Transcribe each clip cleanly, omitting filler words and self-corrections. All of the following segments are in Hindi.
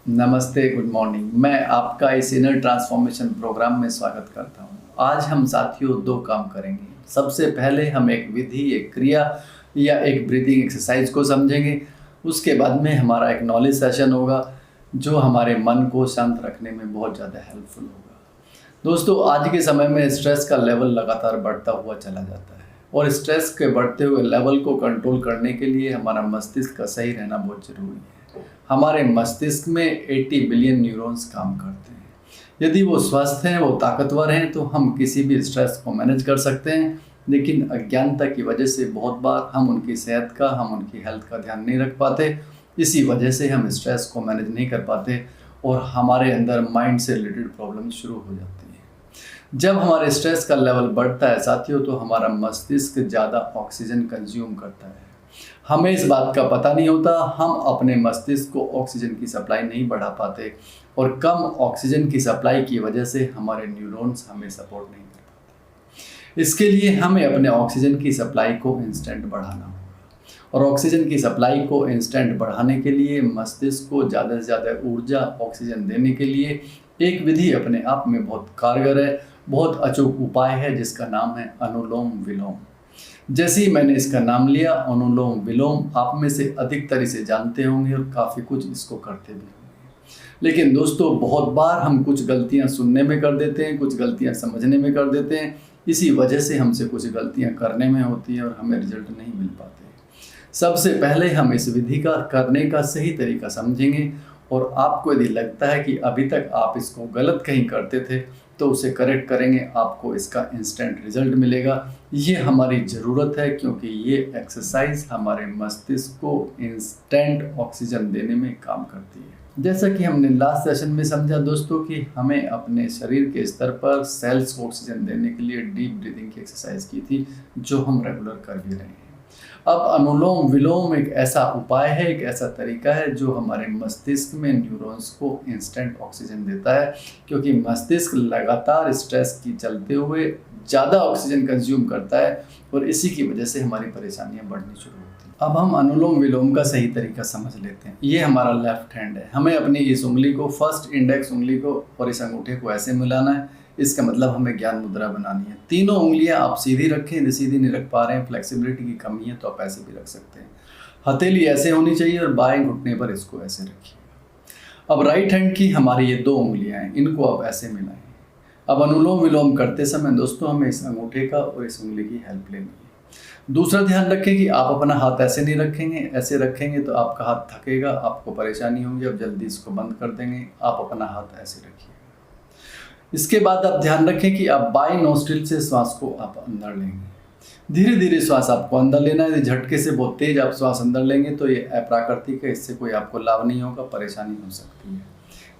नमस्ते, गुड मॉर्निंग। मैं आपका इस इनर ट्रांसफॉर्मेशन प्रोग्राम में स्वागत करता हूँ। आज हम साथियों 2 काम करेंगे। सबसे पहले हम एक विधि, एक क्रिया या एक ब्रीथिंग एक्सरसाइज को समझेंगे। उसके बाद में हमारा एक नॉलेज सेशन होगा जो हमारे मन को शांत रखने में बहुत ज़्यादा हेल्पफुल होगा। दोस्तों, आज के समय में स्ट्रेस का लेवल लगातार बढ़ता हुआ चला जाता है और स्ट्रेस के बढ़ते हुए लेवल को कंट्रोल करने के लिए हमारा मस्तिष्क का सही रहना बहुत ज़रूरी है। हमारे मस्तिष्क में 80 बिलियन न्यूरॉन्स काम करते हैं। यदि वो स्वस्थ हैं, वो ताकतवर हैं, तो हम किसी भी स्ट्रेस को मैनेज कर सकते हैं। लेकिन अज्ञानता की वजह से बहुत बार हम उनकी सेहत का, हम उनकी हेल्थ का ध्यान नहीं रख पाते। इसी वजह से हम स्ट्रेस को मैनेज नहीं कर पाते और हमारे अंदर माइंड से रिलेटेड प्रॉब्लम शुरू हो जाती है। जब हमारे स्ट्रेस का लेवल बढ़ता है साथियों, तो हमारा मस्तिष्क ज़्यादा ऑक्सीजन कंज्यूम करता है। हमें इस बात का पता नहीं होता, हम अपने मस्तिष्क को ऑक्सीजन की सप्लाई नहीं बढ़ा पाते और कम ऑक्सीजन की सप्लाई की वजह से हमारे न्यूरॉन्स हमें सपोर्ट नहीं कर पाते। इसके लिए हमें अपने ऑक्सीजन की सप्लाई को इंस्टेंट बढ़ाना होगा और ऑक्सीजन की सप्लाई को इंस्टेंट बढ़ाने के लिए मस्तिष्क को ज़्यादा से ज़्यादा ऊर्जा, ऑक्सीजन देने के लिए एक विधि अपने आप में बहुत कारगर है, बहुत अचूक उपाय है, जिसका नाम है अनुलोम विलोम। जैसे ही मैंने इसका नाम लिया अनुलोम विलोम, आप में से अधिकतर इसे जानते होंगे और काफ़ी कुछ इसको करते भी होंगे। लेकिन दोस्तों, बहुत बार हम कुछ गलतियां सुनने में कर देते हैं, कुछ गलतियां समझने में कर देते हैं। इसी वजह से हमसे कुछ गलतियां करने में होती हैं और हमें रिजल्ट नहीं मिल पाते। सबसे पहले हम इस विधि का करने का सही तरीका समझेंगे और आपको यदि लगता है कि अभी तक आप इसको गलत कहीं करते थे, तो उसे करेक्ट करेंगे, आपको इसका इंस्टेंट रिजल्ट मिलेगा। ये हमारी ज़रूरत है क्योंकि ये एक्सरसाइज हमारे मस्तिष्क को इंस्टेंट ऑक्सीजन देने में काम करती है। जैसा कि हमने लास्ट सेशन में समझा दोस्तों कि हमें अपने शरीर के स्तर पर सेल्स को ऑक्सीजन देने के लिए डीप ब्रीदिंग की एक्सरसाइज की थी, जो हम रेगुलर कर भी रहे हैं। अब अनुलोम विलोम एक ऐसा उपाय है, एक ऐसा तरीका है जो हमारे मस्तिष्क में न्यूरॉन्स को इंस्टेंट ऑक्सीजन देता है, क्योंकि मस्तिष्क लगातार स्ट्रेस की चलते हुए ज़्यादा ऑक्सीजन कंज्यूम करता है और इसी की वजह से हमारी परेशानियां बढ़नी शुरू होती हैं। अब हम अनुलोम विलोम का सही तरीका समझ लेते हैं। ये हमारा लेफ्ट हैंड है। हमें अपनी इस उंगली को, फर्स्ट इंडेक्स उंगली को और इस अंगूठे को ऐसे मिलाना है। इसका मतलब हमें ज्ञान मुद्रा बनानी है। तीनों उंगलियां आप सीधी रखें, यदि सीधी नहीं रख पा रहे हैं, फ्लेक्सिबिलिटी की कमी है, तो आप ऐसे भी रख सकते हैं। हथेली ऐसे होनी चाहिए और बाएं घुटने पर इसको ऐसे रखिए। अब राइट हैंड की हमारी ये 2 उंगलियां हैं, इनको आप ऐसे मिलाएं। अब अनुलोम विलोम करते समय दोस्तों हमें इस अंगूठे का और इस उंगली की हेल्प लेनी है। दूसरा ध्यान रखें कि आप अपना हाथ ऐसे नहीं रखेंगे, ऐसे रखेंगे तो आपका हाथ थकेगा, आपको परेशानी होगी। अब जल्दी इसको बंद कर देंगे, आप अपना हाथ ऐसे रखिए। इसके बाद आप ध्यान रखें कि आप बाएं नोस्ट्रिल से श्वास को आप अंदर लेंगे। धीरे धीरे श्वास आपको अंदर लेना है। यदि झटके से बहुत तेज आप श्वास अंदर लेंगे तो ये अप्राकृतिक है, इससे कोई आपको लाभ नहीं होगा, परेशानी हो सकती है।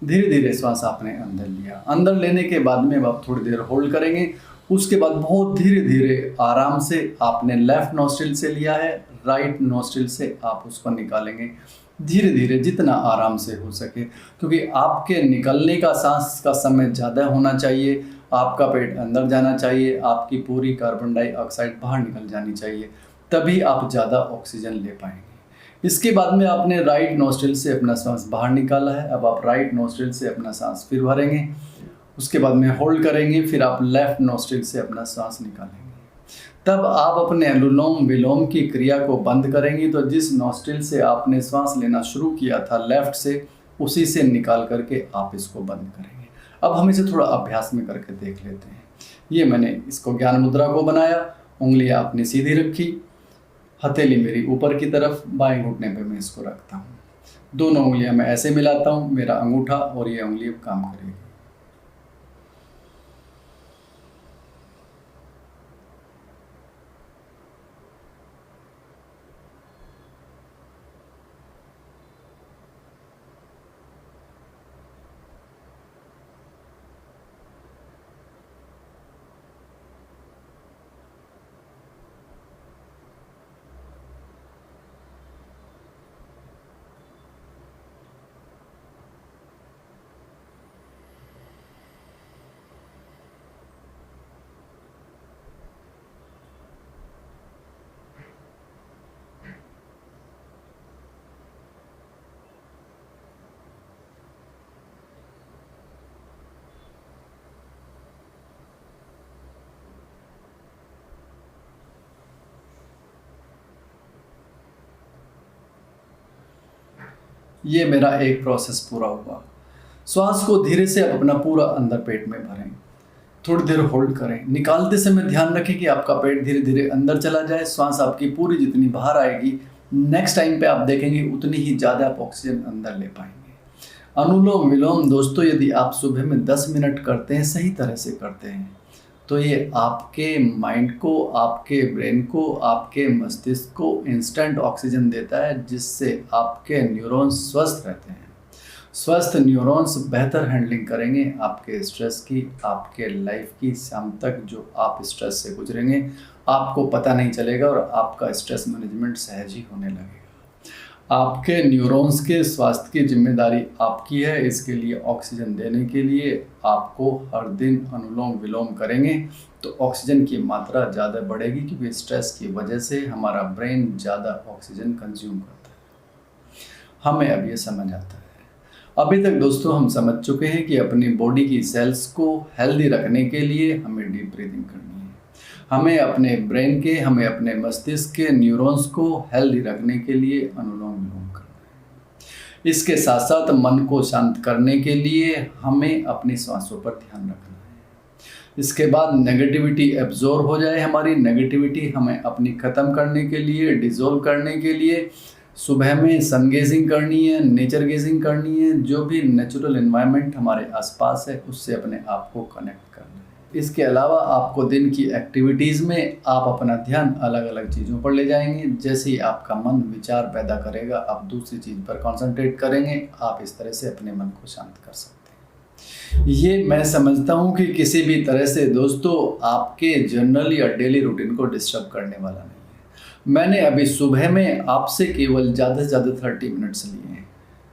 धीरे धीरे श्वास आपने अंदर लिया। अंदर लेने के बाद में आप थोड़ी देर होल्ड करेंगे। उसके बाद बहुत धीरे धीरे आराम से आपने लेफ्ट नोस्ट्रिल से लिया है, राइट नोस्ट्रिल से आप उसको निकालेंगे। धीरे धीरे, जितना आराम से हो सके, क्योंकि आपके निकलने का सांस का समय ज़्यादा होना चाहिए। आपका पेट अंदर जाना चाहिए, आपकी पूरी कार्बन डाइऑक्साइड बाहर निकल जानी चाहिए, तभी आप ज़्यादा ऑक्सीजन ले पाएंगे। इसके बाद में आपने राइट नोस्ट्रिल से अपना सांस बाहर निकाला है। अब आप राइट नोस्ट्रिल से अपना सांस फिर भरेंगे। उसके बाद में होल्ड करेंगे, फिर आप लेफ्ट नोस्ट्रिल से अपना सांस निकालेंगे। तब आप अपने अनुलोम विलोम की क्रिया को बंद करेंगी, तो जिस नोस्ट्रिल से आपने श्वास लेना शुरू किया था लेफ्ट से, उसी से निकाल करके आप इसको बंद करेंगे। अब हम इसे थोड़ा अभ्यास में करके देख लेते हैं। ये मैंने इसको ज्ञान मुद्रा को बनाया। उंगलियां आपने सीधी रखी, हथेली मेरी ऊपर की तरफ, बाएं घुटने पे मैं इसको रखता हूँ। दोनों उंगलियां मैं ऐसे मिलाता हूँ, मेरा अंगूठा और ये उंगली अब काम करेगी। ये मेरा एक प्रोसेस पूरा हुआ। श्वास को धीरे से आप अपना पूरा अंदर पेट में भरें, थोड़ी देर होल्ड करें। निकालते समय ध्यान रखें कि आपका पेट धीरे धीरे अंदर चला जाए। श्वास आपकी पूरी जितनी बाहर आएगी, नेक्स्ट टाइम पे आप देखेंगे उतनी ही ज़्यादा आप ऑक्सीजन अंदर ले पाएंगे। अनुलोम विलोम दोस्तों, यदि आप सुबह में 10 मिनट करते हैं, सही तरह से करते हैं, तो ये आपके माइंड को, आपके ब्रेन को, आपके मस्तिष्क को इंस्टेंट ऑक्सीजन देता है, जिससे आपके न्यूरॉन्स स्वस्थ रहते हैं। स्वस्थ न्यूरॉन्स बेहतर हैंडलिंग करेंगे आपके स्ट्रेस की, आपके लाइफ की। शाम तक जो आप स्ट्रेस से गुजरेंगे आपको पता नहीं चलेगा और आपका स्ट्रेस मैनेजमेंट सहज ही होने लगेगा। आपके न्यूरॉन्स के स्वास्थ्य की जिम्मेदारी आपकी है। इसके लिए ऑक्सीजन देने के लिए आपको हर दिन अनुलोम विलोम करेंगे तो ऑक्सीजन की मात्रा ज़्यादा बढ़ेगी, क्योंकि स्ट्रेस की वजह से हमारा ब्रेन ज़्यादा ऑक्सीजन कंज्यूम करता है। हमें अब ये समझ आता है। अभी तक दोस्तों हम समझ चुके हैं कि अपनी बॉडी की सेल्स को हेल्दी रखने के लिए हमें डीप ब्रीदिंग करनी है। हमें अपने ब्रेन के, हमें अपने मस्तिष्क के न्यूरॉन्स को हेल्दी रखने के लिए अनुलोम विलोम करना है। इसके साथ साथ मन को शांत करने के लिए हमें अपनी सांसों पर ध्यान रखना है। इसके बाद नेगेटिविटी एब्जॉर्ब हो जाए, हमारी नेगेटिविटी हमें अपनी ख़त्म करने के लिए, डिज़ोल्व करने के लिए सुबह में सन गेजिंग करनी है, नेचर गेजिंग करनी है। जो भी नेचुरल एनवायरनमेंट हमारे आसपास है उससे अपने आप को कनेक्ट करना है। इसके अलावा आपको दिन की एक्टिविटीज़ में आप अपना ध्यान अलग अलग चीज़ों पर ले जाएंगे। जैसे ही आपका मन विचार पैदा करेगा, आप दूसरी चीज़ पर कंसंट्रेट करेंगे। आप इस तरह से अपने मन को शांत कर सकते हैं। ये मैं समझता हूँ कि किसी भी तरह से दोस्तों आपके जनरल या डेली रूटीन को डिस्टर्ब करने वाला नहीं है। मैंने अभी सुबह में आपसे केवल ज़्यादा से ज़्यादा 30 मिनट्स लिए हैं।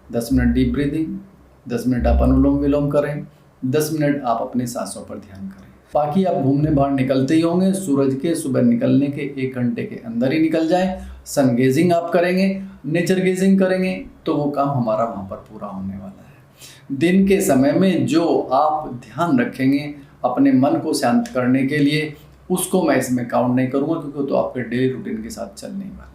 10 मिनट डीप ब्रीदिंग, 10 मिनट आप अनुलोम विलोम करें, 10 मिनट आप अपनी सांसों पर ध्यान करें। बाकी आप घूमने बाहर निकलते ही होंगे, सूरज के सुबह निकलने के 1 घंटे के अंदर ही निकल जाएं। सन गेजिंग आप करेंगे, नेचर गेजिंग करेंगे तो वो काम हमारा वहाँ पर पूरा होने वाला है। दिन के समय में जो आप ध्यान रखेंगे अपने मन को शांत करने के लिए, उसको मैं इसमें काउंट नहीं करूँगा, क्योंकि तो आपके डेली रूटीन के साथ चलने वाला है।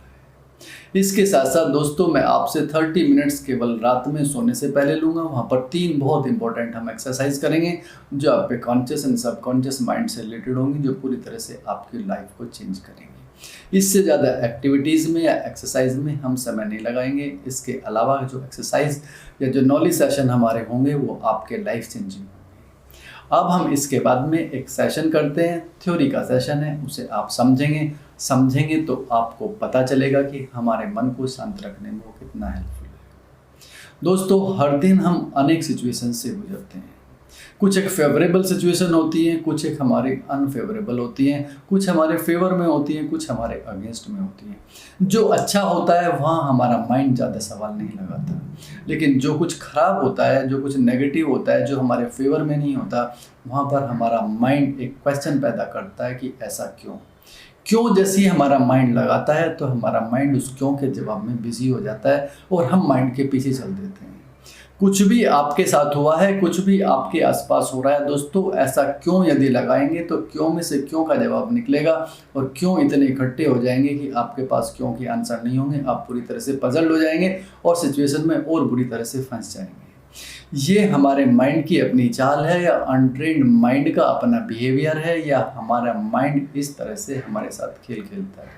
इसके साथ साथ दोस्तों मैं आपसे 30 मिनट्स केवल रात में सोने से पहले लूँगा। वहाँ पर 3 बहुत इंपॉर्टेंट हम एक्सरसाइज करेंगे जो आपके कॉन्शियस एंड सबकॉन्शियस माइंड से रिलेटेड होंगी, जो पूरी तरह से आपकी लाइफ को चेंज करेंगे। इससे ज़्यादा एक्टिविटीज़ में या एक्सरसाइज में हम समय नहीं लगाएंगे। इसके अलावा जो एक्सरसाइज या जो नॉलेज सेशन हमारे होंगे वो आपके लाइफ चेंजिंग। अब हम इसके बाद में एक सेशन करते हैं, थ्योरी का सेशन है, उसे आप समझेंगे तो आपको पता चलेगा कि हमारे मन को शांत रखने में वो कितना हेल्पफुल है। दोस्तों हर दिन हम अनेक सिचुएशन से गुजरते हैं। कुछ एक फेवरेबल सिचुएशन होती हैं, कुछ एक हमारे अनफेवरेबल होती हैं, कुछ हमारे फेवर में होती हैं, कुछ हमारे अगेंस्ट में होती हैं। जो अच्छा होता है वहाँ हमारा माइंड ज़्यादा सवाल नहीं लगाता, लेकिन जो कुछ खराब होता है, जो कुछ नेगेटिव होता है, जो हमारे फेवर में नहीं होता, वहाँ पर हमारा माइंड एक क्वेश्चन पैदा करता है कि ऐसा क्यों। जैसे ही हमारा माइंड लगाता है तो हमारा माइंड उस क्यों के जवाब में बिजी हो जाता है और हम माइंड के पीछे चल देते हैं। कुछ भी आपके साथ हुआ है, कुछ भी आपके आसपास हो रहा है दोस्तों, ऐसा क्यों यदि लगाएंगे तो क्यों में से क्यों का जवाब निकलेगा और क्यों इतने इकट्ठे हो जाएंगे कि आपके पास क्यों के आंसर नहीं होंगे। आप पूरी तरह से पजल्ड हो जाएंगे और सिचुएशन में और बुरी तरह से फंस जाएंगे। ये हमारे माइंड की अपनी चाल है या अनट्रेन्ड माइंड का अपना बिहेवियर है, या हमारा माइंड इस तरह से हमारे साथ खेल खेलता है।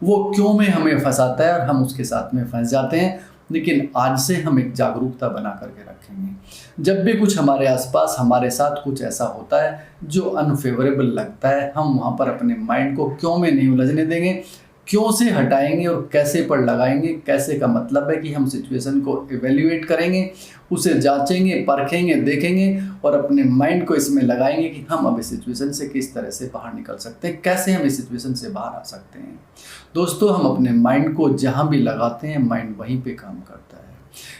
वो क्यों में हमें फंसाता है और हम उसके साथ में फंस जाते हैं। लेकिन आज से हम एक जागरूकता बना करके रखेंगे। जब भी कुछ हमारे आसपास हमारे साथ कुछ ऐसा होता है जो अनफेवरेबल लगता है, हम वहाँ पर अपने माइंड को क्यों में नहीं उलझने देंगे, क्यों से हटाएंगे और कैसे पर लगाएंगे। कैसे का मतलब है कि हम सिचुएशन को इवेल्युएट करेंगे, उसे जांचेंगे, परखेंगे, देखेंगे और अपने माइंड को इसमें लगाएंगे कि हम अब इस सिचुएशन से किस तरह से बाहर निकल सकते हैं, कैसे हम इस सिचुएशन से बाहर आ सकते हैं। दोस्तों हम अपने माइंड को जहाँ भी लगाते हैं माइंड वहीं पे काम करता है।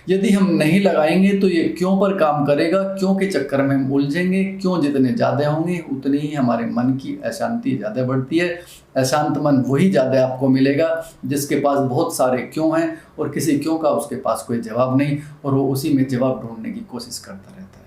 यदि हम नहीं लगाएंगे तो ये क्यों पर काम करेगा, क्यों के चक्कर में हम उलझेंगे। क्यों जितने ज़्यादा होंगे उतनी ही हमारे मन की अशांति ज़्यादा बढ़ती है। अशांत मन वही ज़्यादा आपको मिलेगा जिसके पास बहुत सारे क्यों हैं और किसी क्यों का उसके पास कोई जवाब नहीं, और वो उसी में जवाब ढूंढने की कोशिश करता रहता है।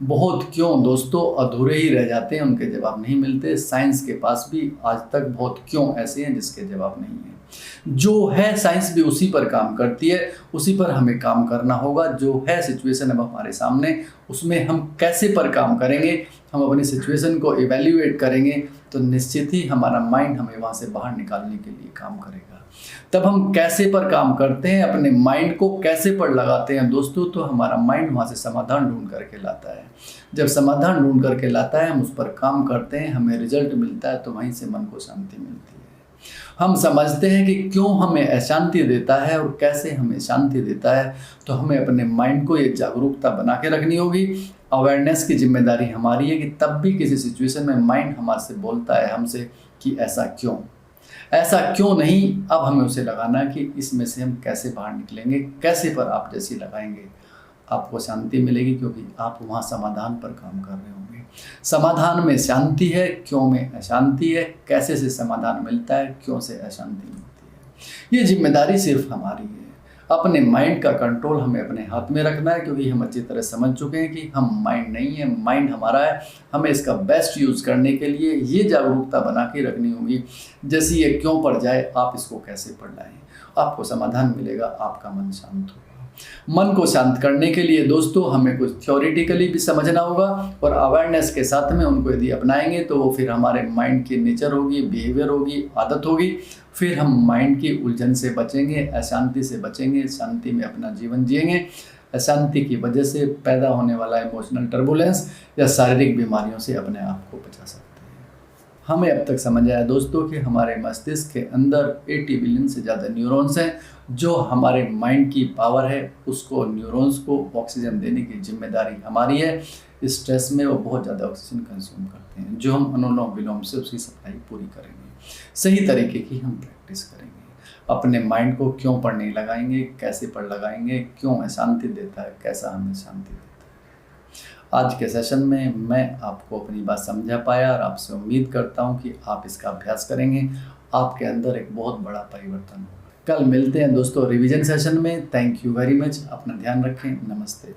बहुत क्यों दोस्तों अधूरे ही रह जाते हैं, उनके जवाब नहीं मिलते। साइंस के पास भी आज तक बहुत क्यों ऐसे हैं जिसके जवाब नहीं है। जो है साइंस भी उसी पर काम करती है, उसी पर हमें काम करना होगा। जो है सिचुएशन अब हमारे सामने, उसमें हम कैसे पर काम करेंगे, हम अपनी सिचुएशन को इवैल्यूएट करेंगे तो निश्चित ही हमारा माइंड हमें वहाँ से बाहर निकालने के लिए काम करेगा। तब हम कैसे पर काम करते हैं, अपने माइंड को कैसे पर लगाते हैं दोस्तों, तो हमारा माइंड वहाँ से समाधान ढूंढ करके लाता है। जब समाधान ढूंढ करके लाता है, हम उस पर काम करते हैं, हमें रिजल्ट मिलता है, तो वहीं से मन को शांति मिलती है। हम समझते हैं कि क्यों हमें अशांति देता है और कैसे हमें शांति देता है, तो हमें अपने माइंड को ये जागरूकता बना के रखनी होगी। अवेयरनेस की जिम्मेदारी हमारी है कि तब भी किसी सिचुएशन में माइंड हमारे से बोलता है हमसे कि ऐसा क्यों नहीं, अब हमें उसे लगाना है कि इसमें से हम कैसे बाहर निकलेंगे, कैसे पर आप जैसी लगाएंगे आपको शांति मिलेगी, क्योंकि आप वहाँ समाधान पर काम कर रहे होंगे। समाधान में शांति है, क्यों में अशांति है, कैसे से समाधान मिलता है, क्यों से अशांति मिलती है। ये जिम्मेदारी सिर्फ हमारी है। अपने माइंड का कंट्रोल हमें अपने हाथ में रखना है, क्योंकि हम अच्छी तरह समझ चुके हैं कि हम माइंड नहीं है, माइंड हमारा है। हमें इसका बेस्ट यूज़ करने के लिए ये जागरूकता बना के रखनी होगी, जैसे ये क्यों पड़ जाए आप इसको कैसे पढ़ लाएं, आपको समाधान मिलेगा, आपका मन शांत होगा। मन को शांत करने के लिए दोस्तों हमें कुछ थ्योरेटिकली भी समझना होगा, और अवेयरनेस के साथ में उनको यदि अपनाएंगे तो वो फिर हमारे माइंड की नेचर होगी, बिहेवियर होगी, आदत होगी। फिर हम माइंड की उलझन से बचेंगे, अशांति से बचेंगे, शांति में अपना जीवन जिएंगे। अशांति की वजह से पैदा होने वाला इमोशनल टर्बुलेंस या शारीरिक बीमारियों से अपने आप को बचा सकते हैं। हमें अब तक समझ आया दोस्तों कि हमारे मस्तिष्क के अंदर 80 बिलियन से ज़्यादा न्यूरॉन्स हैं। जो हमारे माइंड की पावर है, उसको न्यूरॉन्स को ऑक्सीजन देने की जिम्मेदारी हमारी है। स्ट्रेस में वो बहुत ज़्यादा ऑक्सीजन कंज्यूम करते हैं, जो हम अनुलोम विलोम से उसकी सप्लाई पूरी करेंगे। सही तरीके की हम प्रैक्टिस करेंगे। अपने माइंड को क्यों पर नहीं लगाएंगे, कैसे पर लगाएंगे, क्यों अशांति देता है, कैसा हमें शांति देता है। आज के सेशन में मैं आपको अपनी बात समझा पाया, और आपसे उम्मीद करता हूँ कि आप इसका अभ्यास करेंगे, आपके अंदर एक बहुत बड़ा परिवर्तन होगा। कल मिलते हैं दोस्तों रिवीजन सेशन में। Thank you very much. अपना ध्यान रखें। नमस्ते।